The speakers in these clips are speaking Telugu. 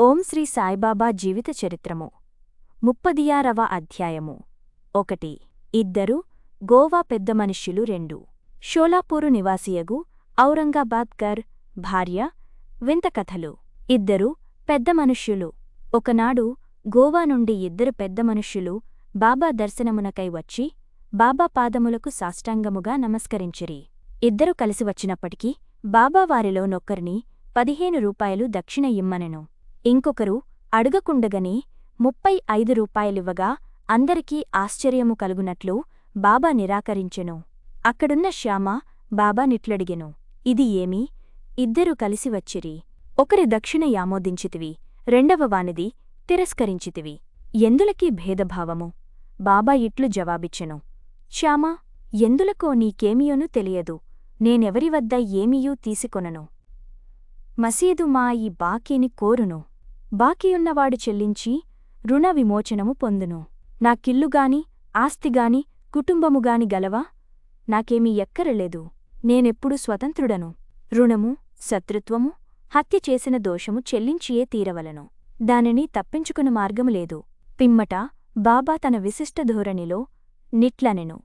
ఓం శ్రీ సాయిబాబా జీవిత చరిత్రము 36వ అధ్యాయము 1 ఇద్దరు గోవా పెద్ద మనుష్యులు 2 షోలాపూరు నివాసియగు ఔరంగాబాద్ గర్ భార్య వింత కథలు ఇద్దరు పెద్ద మనుష్యులు ఒకనాడు గోవా నుండి ఇద్దరు పెద్ద మనుష్యులు బాబా దర్శనమునకై వచ్చి బాబా పాదములకు సాష్టాంగముగా నమస్కరించిరి. ఇద్దరు కలిసి వచ్చినప్పటికీ బాబా వారిలో నొక్కరిని 15 రూపాయలు దక్షిణ ఇమ్మనెను. ఇంకొకరు అడుగకుండగనే 35 రూపాయలివ్వగా అందరికీ ఆశ్చర్యము కలుగునట్లు బాబా నిరాకరించెను. అక్కడున్న శ్యామ బాబా నిట్లడిగెను, ఇది ఏమి? ఇద్దరు కలిసి వచ్చిరి. ఒకరి దక్షిణ యామోదించితివి, రెండవ వానిది తిరస్కరించితివి. ఎందులకీ భేదభావము? బాబా ఇట్లు జవాబిచ్చెను, శ్యామా, ఎందులకో నీకేమియోను తెలియదు. నేనెవరివద్ద ఏమియూ తీసికొనను. మసీదు మా ఈ బాకీని కోరును. బాకీయున్నవాడు చెల్లించి రుణ విమోచనము పొందును. నాకిల్లుగాని ఆస్తిగాని కుటుంబముగాని గలవా? నాకేమీ ఎక్కరలేదు. నేనెప్పుడు స్వతంత్రుడను. రుణము శత్రుత్వము హత్య చేసిన దోషము చెల్లించియే తీరవలను. దానిని తప్పించుకుని మార్గము లేదు. పిమ్మట బాబా తన విశిష్ట ధోరణిలో నిట్లనెను,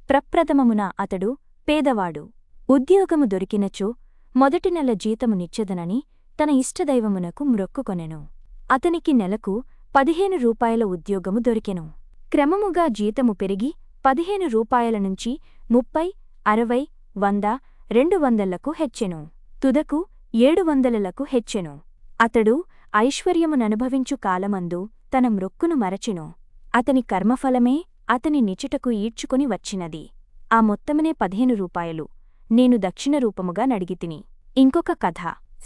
ప్రప్రథమమున అతడు పేదవాడు. ఉద్యోగము దొరికినచో మొదటి నెల జీతము నిచ్చెదనని తన ఇష్టదైవమునకు మ్రొక్కుకొనెను. అతనికి నెలకు 15 రూపాయల ఉద్యోగము దొరికెను. క్రమముగా జీతము పెరిగి 15 రూపాయల నుంచి 30, 60, 100, 200లకు హెచ్చెను. తుదకు 700లకు హెచ్చెను. అతడు ఐశ్వర్యముననుభవించు కాలమందు తన మ్రొక్కును మరచెను. అతని కర్మఫలమే అతని నిచుటకు ఈడ్చుకొని వచ్చినది. ఆ మొత్తమునే 15 రూపాయలు నేను దక్షిణ రూపముగా నడిగితిని. ఇంకొక కథ.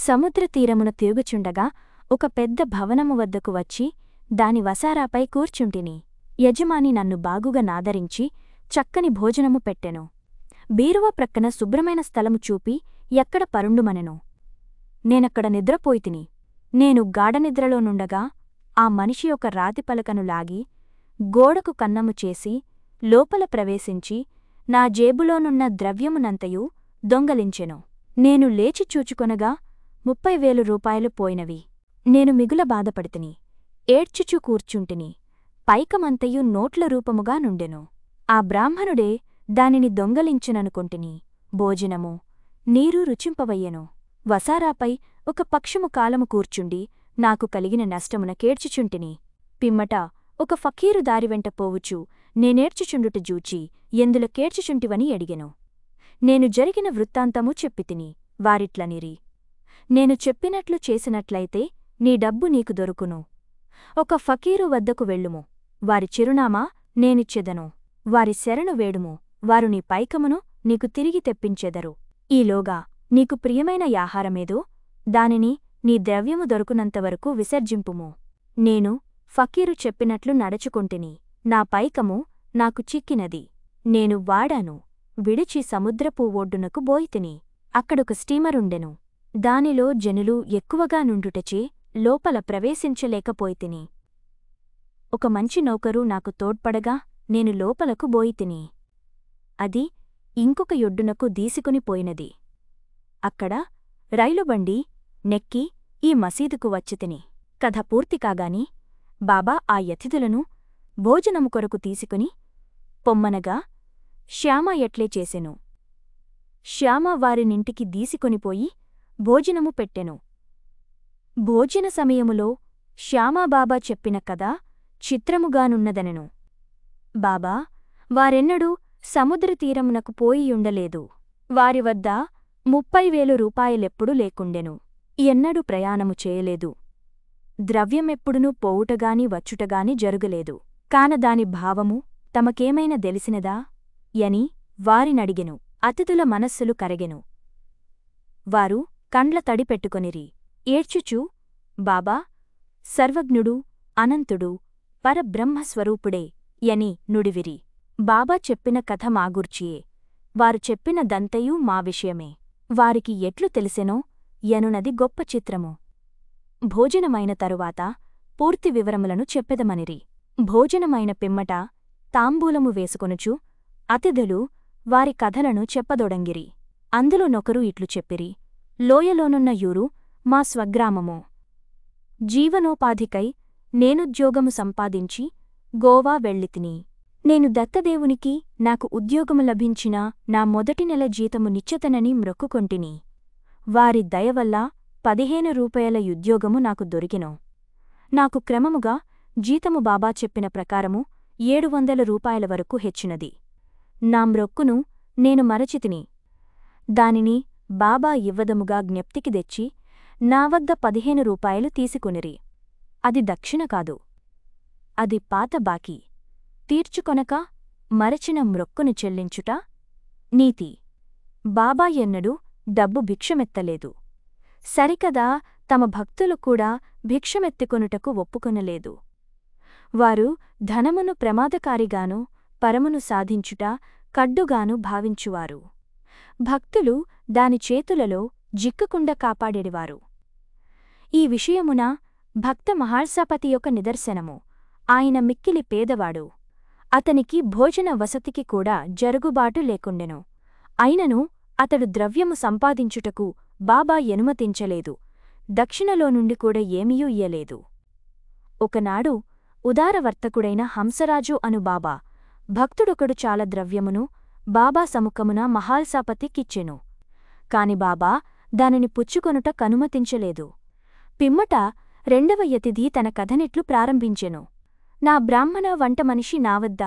సముద్రతీరమున తిరుగుచుండగా ఒక పెద్ద భవనము వద్దకు వచ్చి దాని వసారాపై కూర్చుంటిని. యజమాని నన్ను బాగుగా నాదరించి చక్కని భోజనము పెట్టెను. బీరువా ప్రక్కన శుభ్రమైన స్థలము చూపి ఎక్కడ పరుండుమనెను. నేనక్కడ నిద్రపోయితిని. నేను గాఢనిద్రలో నుండగా ఆ మనిషి ఒక రాతిపలకను లాగి గోడకు కన్నము చేసి లోపల ప్రవేశించి నా జేబులోనున్న ద్రవ్యమునంతయు దొంగలించెను. నేను లేచి చూచుకొనగా 30,000 రూపాయలు పోయినవి. నేను మిగుల బాధపడితిని. ఏడ్చుచూ కూర్చుంటిని. పైకమంతయు నోట్ల రూపముగా నుండెను. ఆ బ్రాహ్మణుడే దానిని దొంగలించెననుకొంటిని. భోజనము నీరు రుచింపవయ్యెను. వసారాపై ఒక పక్షము కాలము కూర్చుండి నాకు కలిగిన నష్టమున కేడ్చుచుంటిని. పిమ్మట ఒక ఫకీరు దారివెంట పోవుచు నేనేడ్చుచుండుట జూచి ఎందుల కేడ్చుచుంటివని అడిగెను. నేను జరిగిన వృత్తాంతము చెప్పితిని. వారిట్లనిరి, నేను చెప్పినట్లు చేసినట్లయితే నీ డబ్బు నీకు దొరుకును. ఒక ఫకీరు వద్దకు వెళ్ళుము. వారి చిరునామా నేనిచ్చెదను. వారి శరణు వేడుము. వారు నీ పైకమును నీకు తిరిగి తెప్పించెదరు. ఈలోగా నీకు ప్రియమైన యాహారమేదో దానిని నీ ద్రవ్యము దొరుకునంతవరకు విసర్జింపుము. నేను ఫకీరు చెప్పినట్లు నడుచుకొంటిని. నా పైకము నాకు చిక్కినది. నేను వాడాను. విడిచి సముద్రపు ఒడ్డునకు బోయితిని. అక్కడొక స్టీమరుండెను. దానిలో జనులు ఎక్కువగా నుండుటచే లోపల ప్రవేశించలేకపోయితిని. ఒక మంచి నౌకరు నాకు తోడ్పడగా నేను లోపలకు బోయితిని. అది ఇంకొక యొడ్డునకు దీసుకుని పోయినది. అక్కడ రైలుబండి నెక్కి ఈ మసీదుకు వచ్చితిని. కథ పూర్తికాగాని బాబా ఆ యతిథులను భోజనము కొరకు తీసుకుని పొమ్మనగా శ్యామ ఎట్లే చేసెను. శ్యామ వారినింటికి దీసికొనిపోయి భోజనము పెట్టెను. భోజన సమయములో శ్యామాబాబా చెప్పిన కథ చిత్రముగానున్నదనెను. బాబా వారెన్నడూ సముద్రతీరమునకు పోయియుండలేదు. వారివద్ద 30,000 రూపాయలెప్పుడూ లేకుండెను. ఎన్నడూ ప్రయాణము చేయలేదు. ద్రవ్యమెప్పుడునూ పోవుటగాని వచ్చుటగాని జరుగలేదు. కాన దాని భావము తమకేమైనా దెలిసినదా యని వారినడిగెను. అతిథుల మనస్సులు కరగెను. వారు కండ్ల తడిపెట్టుకొనిరి. ఏడ్చుచూ బాబా సర్వజ్ఞుడు అనంతుడు పరబ్రహ్మస్వరూపుడే యని నుడివిరి. బాబా చెప్పిన కథ మాగూర్చియే. వారు చెప్పిన దంతయూ మా విషయమే. వారికి ఎట్లు తెలిసెనో యనునది గొప్ప చిత్రము. భోజనమైన తరువాత పూర్తి వివరములను చెప్పెదమనిరి. భోజనమైన పిమ్మట తాంబూలము వేసుకొనుచు అతిథులు వారి కథలను చెప్పదొడంగిరి. అందులో నొకరు ఇట్లు చెప్పిరి, లోయలోనున్న యూరు మా స్వగ్రామము. జీవనోపాధికై నేనుద్యోగము సంపాదించి గోవా వెళ్ళితిని. నేను దత్తదేవునికి నాకు ఉద్యోగము లభించినా నా మొదటి నెల జీతము నిశ్చతనని మ్రొక్కుకొంటిని. వారి దయవల్ల 15 రూపాయల ఉద్యోగము నాకు దొరికెను. నాకు క్రమముగా జీతము బాబా చెప్పిన ప్రకారము 700 రూపాయల వరకు హెచ్చినది. నా మ్రొక్కును నేను మరచితిని. దానిని బాబా ఇవ్వదముగా జ్ఞప్తికి తెచ్చి నా వద్ద 15 రూపాయలు తీసుకొనిరి. అది దక్షిణ కాదు, అది పాత బాకీ. తీర్చుకొనక మరచిన మ్రొక్కును చెల్లించుట నీతి. బాబా ఎన్నడూ డబ్బు భిక్షమెత్తలేదు. సరికదా తమ భక్తులు కూడా భిక్షమెత్తికొనుటకు ఒప్పుకొనలేదు. వారు ధనమును ప్రమాదకారిగాను పరమును సాధించుట కడ్డుగాను భావించువారు. భక్తులు దాని చేతులలో జిక్కకుండా కాపాడేడివారు. ఈ విషయమున భక్త మహాల్సాపతి యొక్క నిదర్శనము. ఆయన మిక్కిలి పేదవాడు. అతనికి భోజన వసతికి కూడా జరుగుబాటు లేకుండెను. అయినను అతడు ద్రవ్యము సంపాదించుటకు బాబా ఎనుమతించలేదు. దక్షిణలో నుండి కూడా ఏమీయూ ఇయ్యలేదు. ఒకనాడు ఉదారవర్తకుడైన హంసరాజు అను బాబా భక్తుడొకడు చాలా ద్రవ్యమును బాబా సముఖమున మహాల్సాపతికిచ్చెను. కాని బాబా దానిని పుచ్చుకొనుట కనుమతించలేదు. పిమ్మట రెండవ యతిథి తన కథనిట్లు ప్రారంభించెను. నా బ్రాహ్మణ వంట మనిషి నా వద్ద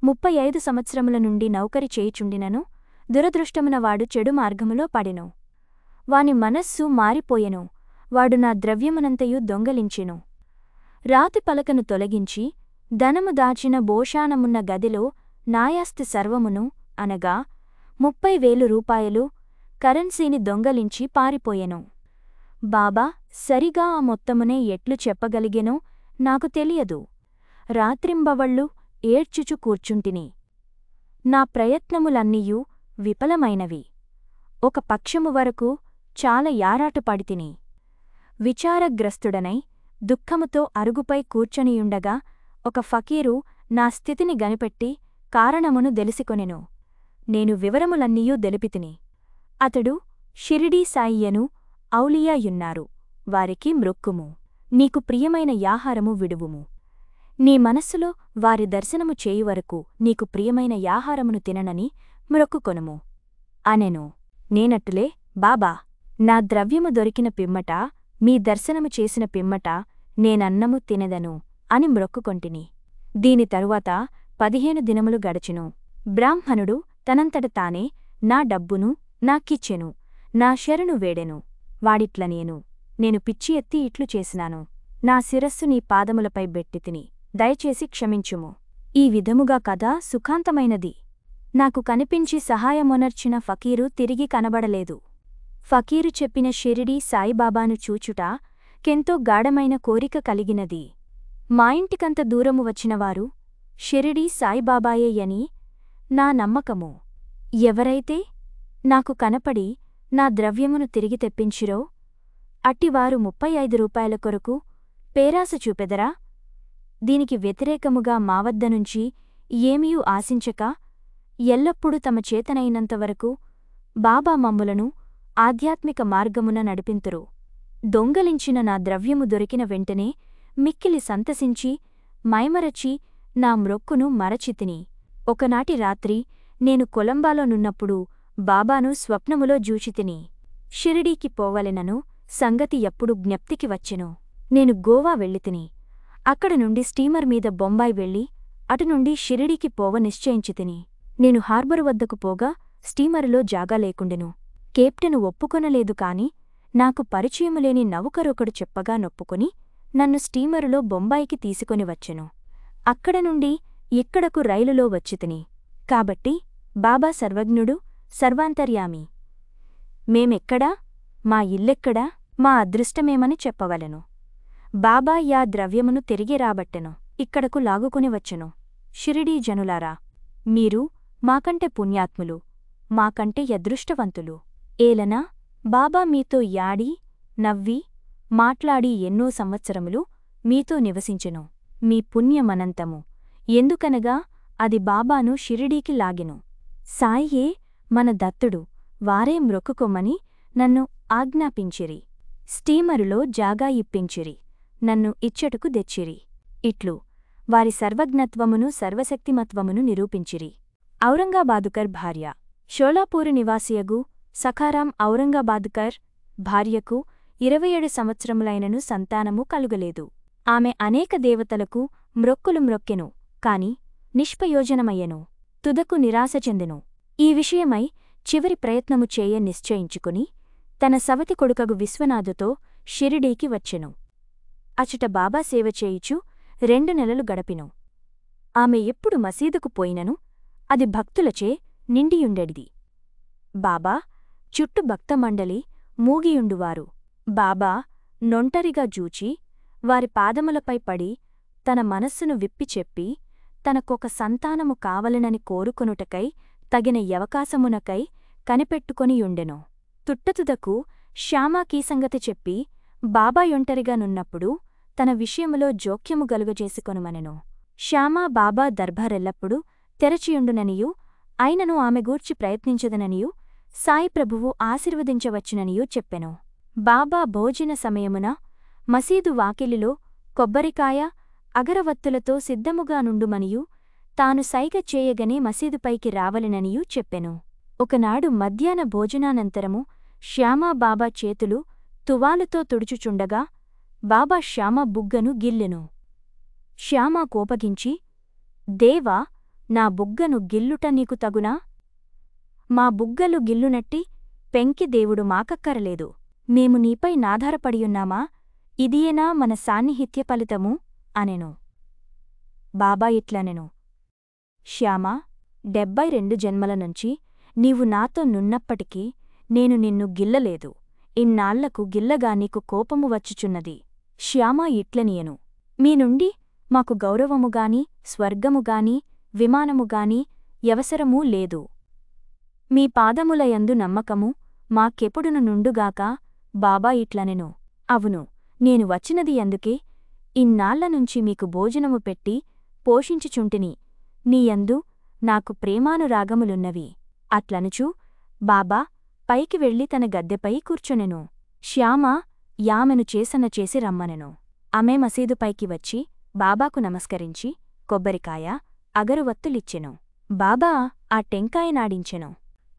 35 సంవత్సరముల నుండి నౌకరి చేయుచుండినను దురదృష్టమున వాడు చెడు మార్గములో పడెను. వాని మనస్సు మారిపోయెను. వాడు నా ద్రవ్యమునంతయు దొంగలించెను. రాతి పలకను తొలగించి ధనము దాచిన బోషానమున్న గదిలో నాయాస్తి సర్వమును అనగా 30,000 రూపాయలు కరెన్సీని దొంగలించి పారిపోయెను. బాబా సరిగా ఆ మొత్తమునే ఎట్లు చెప్పగలిగెనో నాకు తెలియదు. రాత్రింబవళ్ళు ఏడ్చుచు కూర్చుంటిని. నా ప్రయత్నములన్నీయూ విఫలమైనవి. ఒక పక్షము వరకు చాలా యారాటపడితిని. విచారగ్రస్తుడనై దుఃఖముతో అరుగుపై కూర్చొనియుండగా ఒక ఫకీరు నా స్థితిని గనిపెట్టి కారణమును దెలిసికొనెను. నేను వివరములన్నీయూ దెలిపితిని. అతడు షిరిడీ సాయియను ఔలియాయున్నారు. వారికి మ్రొక్కుము. నీకు ప్రియమైన యాహారము విడువుము. నీ మనస్సులో వారి దర్శనము చేయువరకు నీకు ప్రియమైన యాహారమును తిననని మ్రొక్కుకొనుము అనెను. నేనట్టులే బాబా, నా ద్రవ్యము దొరికిన పిమ్మట మీ దర్శనము చేసిన పిమ్మట నేనన్నము తినెదను అని మ్రొక్కుకొంటిని. దీని తరువాత 15 దినములు గడచెను. బ్రాహ్మణుడు తనంతట తానే నా డబ్బును నాకిచ్చెను. నా శరణు వేడెను. వాడిట్ల నేను పిచ్చి ఎత్తి ఇట్లు చేసినాను. నా శిరస్సు నీ పాదములపై బెట్టితిని. దయచేసి క్షమించుము. ఈ విధముగా కథ సుఖాంతమైనది. నాకు కనిపించి సహాయమొనర్చిన ఫకీరు తిరిగి కనబడలేదు. ఫకీరు చెప్పిన షిరిడీ సాయిబాబాను చూచుట కెంతో గాఢమైన కోరిక కలిగినది. మా ఇంటికంత దూరము వచ్చినవారు షిరిడీ సాయిబాబాయేయని నా నమ్మకము. ఎవరైతే నాకు కనపడి నా ద్రవ్యమును తిరిగి తెప్పించిరో అట్టివారు 35 రూపాయల కొరకు పేరాస చూపెదరా? దీనికి వ్యతిరేకముగా మావద్దనుంచి ఏమీయూ ఆశించక ఎల్లప్పుడూ తమ చేతనైనంతవరకు బాబా మమ్ములను ఆధ్యాత్మిక మార్గమున నడిపింతురు. దొంగలించిన నా ద్రవ్యము దొరికిన వెంటనే మిక్కిలి సంతసించి మైమరచి నా మ్రొక్కును మరచితిని. ఒకనాటి రాత్రి నేను కొలంబాలో నున్నప్పుడు బాబాను స్వప్నములో జూచితిని. షిరిడీకి పోవలెనను సంగతి ఎప్పుడు జ్ఞప్తికి వచ్చెను. నేను గోవా వెళ్ళితిని. అక్కడ నుండి స్టీమర్ మీద బొంబాయి వెళ్ళి అటునుండి షిరిడీకి పోవ నిశ్చయించితిని. నేను హార్బరు వద్దకు పోగా స్టీమరులో జాగా లేకుండెను. కేప్టెను ఒప్పుకొనలేదు కాని నాకు పరిచయములేని నౌకరొకడు చెప్పగా నొప్పుకొని నన్ను స్టీమరులో బొంబాయికి తీసుకొని వచ్చెను. అక్కడ నుండి ఇక్కడకు రైలులో వచ్చితిని. కాబట్టి బాబా సర్వజ్ఞుడు, సర్వాంతర్యామి. మేమెక్కడా, మా ఇల్లెక్కడా, మా అదృష్టమేమని చెప్పవలెను. బాబా యా ద్రవ్యమును తిరిగి రాబట్టెను. ఇక్కడకు లాగుకొని వచ్చెను. షిరిడీ జనులారా, మీరు మాకంటే పుణ్యాత్ములు, మాకంటే అదృష్టవంతులు. ఏలనా బాబా మీతో యాడి, నవ్వి, మాట్లాడి ఎన్నో సంవత్సరములు మీతో నివసించెను. మీ పుణ్యమనంతము. ఎందుకనగా అది బాబాను షిరిడీకి లాగెను. సాయియే మన దత్తుడు, వారే మ్రొక్కుకొమ్మని నన్ను ఆజ్ఞాపించిరి. స్టీమరులో జాగా ఇప్పించిరి. నన్ను ఇచ్చటకు దెచ్చిరి. ఇట్లు వారి సర్వజ్ఞత్వమును సర్వశక్తిమత్వమును నిరూపించిరి. ఔరంగాబాదుకర్ భార్య షోలాపూరు నివాసియగు సఖారాం ఔరంగాబాదుకర్ భార్యకు 27 సంవత్సరములైనను సంతానము కలుగలేదు. ఆమె అనేక దేవతలకు మ్రొక్కులు మ్రొక్కెను, కాని నిష్ప్రయోజనమయ్యెను. తుదకు నిరాశ చెందెను. ఈ విషయమై చివరి ప్రయత్నము చేయ నిశ్చయించుకుని తన సవతి కొడుకగు విశ్వనాథుతో షిరిడీకి వచ్చెను. అచట బాబా సేవ చేయుచు 2 నెలలు గడపిను. ఆమె ఎప్పుడు మసీదుకు పోయినను అది భక్తులచే నిండియుండెడిది. బాబా చుట్టు భక్తమండలి మూగియుండువారు. బాబా నొంటరిగా జూచి వారి పాదములపై పడి తన మనస్సును విప్పి చెప్పి తనకొక సంతానము కావలెనని కోరుకొనుటకై తగిన యవకాశమునకై కనిపెట్టుకొనియుండెను. తుట్టతుదకు శ్యామాకీ సంగతి చెప్పి బాబా యొంటరిగా నున్నప్పుడు తన విషయములో జోక్యము గలుగజేసుకొనుమనెను. శ్యామా బాబా దర్బారెల్లప్పుడూ తెరచియుండుననియూ అయినను ఆమె గూర్చి ప్రయత్నించదననియూ సాయిప్రభువు ఆశీర్వదించవచ్చుననియూ చెప్పెను. బాబా భోజన సమయమున మసీదు వాకిలిలో కొబ్బరికాయ అగరవత్తులతో సిద్ధముగా నుండుమనియూ తాను సైగ చేయగనే మసీదుపైకి రావలెననియూ చెప్పెను. ఒకనాడు మధ్యాహ్న భోజనానంతరము శ్యామా బాబా చేతులు తువాలుతో తుడుచుచుండగా బాబా శ్యామ బుగ్గను గిల్లెను. శ్యామ కోపగించి, దేవా, నా బుగ్గను గిల్లుట నీకు తగునా? మా బుగ్గలు గిల్లునట్టి పెంకి దేవుడు మాకక్కరలేదు. మేము నీపై నాధారపడియున్నామా? ఇదియేనా మన సాన్నిహిత్య ఫలితము అనెను. బాబా ఇట్లనెను, శ్యామా, 72 జన్మల నుంచి నీవు నాతో నున్నప్పటికీ నేను నిన్ను గిల్లలేదు. ఇన్నాళ్లకు గిల్లగా నీకు కోపము వచ్చుచున్నది. శ్యామా ఇట్లనియెను, మీ నుండి మాకు గౌరవముగాని స్వర్గముగాని విమానముగాని యవసరమూ లేదు. మీ పాదములయందు నమ్మకము మాకెప్పుడును నుండుగాక. బాబా ఇట్లనెను, అవును, నేను వచ్చినది అందుకే ఇన్నాళ్లనుంచి మీకు భోజనము పెట్టి పోషించుచుంటిని. నీయందు నాకు ప్రేమానురాగములున్నవి. అట్లనుచూ బాబా పైకి వెళ్లి తన గద్దెపై కూర్చొనెను. శ్యామ యామెను చేసన చేసి రమ్మనెను. ఆమె మసీదుపైకి వచ్చి బాబాకు నమస్కరించి కొబ్బరికాయ అగరువత్తులిచ్చెను. బాబా ఆ టెంకాయనాడించెను.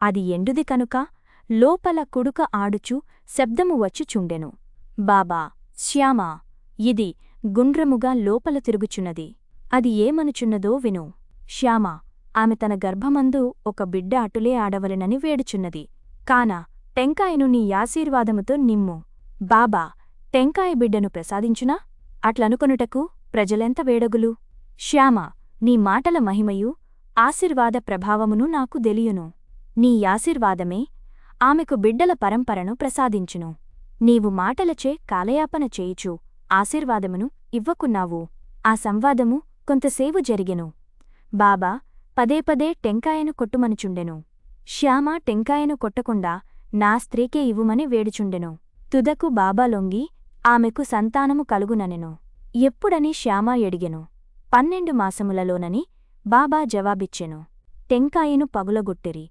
అది ఎండుది కనుక లోపల కుడుక ఆడుచు శబ్దము వచ్చుచుండెను. బాబా, శ్యామా, ఇది గుండ్రముగా లోపల తిరుగుచున్నది. అది ఏమనుచున్నదో విను. శ్యామ, ఆమె తన గర్భమందు ఒక బిడ్డ అటులే ఆడవలెనని వేడుచున్నది. కాన టెంకాయను నీ యాశీర్వాదముతో నిమ్ము. బాబా టెంకాయ బిడ్డను ప్రసాదించునా? అట్లనుకొనుటకు ప్రజలెంత వేడగులు. శ్యామ, నీ మాటల మహిమయు ఆశీర్వాద ప్రభావమును నాకు దెలియును. నీ యాశీర్వాదమే ఆమెకు బిడ్డల పరంపరను ప్రసాదించును. నీవు మాటలచే కాలయాపన చేయుచు ఆశీర్వాదమును ఇవ్వకున్నావు. ఆ సంవాదము కొంతసేపు జరిగెను. బాబా పదేపదే టెంకాయను కొట్టుమనుచుండెను. శ్యామ టెంకాయను కొట్టకుండా నా స్త్రీకే ఇవ్వుమని వేడుచుండెను. తుదకు బాబా లొంగి ఆమెకు సంతానము కలుగుననెను. ఎప్పుడని శ్యామ ఎడిగెను. 12 మాసములలోనని బాబా జవాబిచ్చెను. టెంకాయను పగులగొట్టిరి.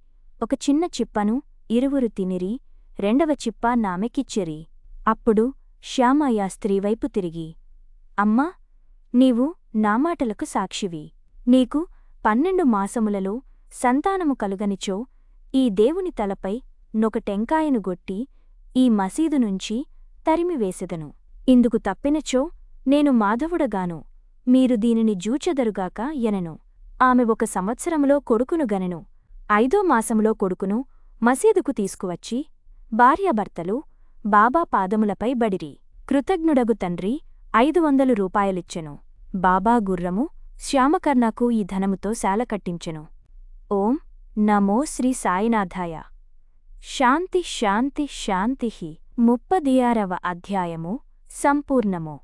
ఒక చిన్న చిప్పను ఇరువురు తినిరి. 2వ చిప్ప నామెకిచ్చిరి. అప్పుడు శ్యామ యా స్త్రీవైపు తిరిగి, అమ్మా, నీవు నా మాటలకు సాక్షివి. నీకు 12 మాసములలో సంతానము కలుగనిచో ఈ దేవుని తలపై నొక టెంకాయను గొట్టి ఈ మసీదు నుంచి తరిమివేసెదను. ఇందుకు తప్పినచో నేను మాధవుడగాను. మీరు దీనిని జూచెదరుగాక ఎనెను. ఆమె 1 సంవత్సరములో కొడుకును గనెను. 5వ మాసములో కొడుకును మసీదుకు తీసుకువచ్చి భార్యాభర్తలు బాబా పాదములపై బడిరి. కృతజ్ఞుడగు తండ్రి 500 రూపాయలిచ్చెను. బాబా గుర్రము శ్యామకర్ణకు ఈ ధనముతో శాల కట్టించెను. ఓం నమో శ్రీ సాయినాథాయ. శాంతి శాంతి శాంతిః. 36వ అధ్యాయము సంపూర్ణము.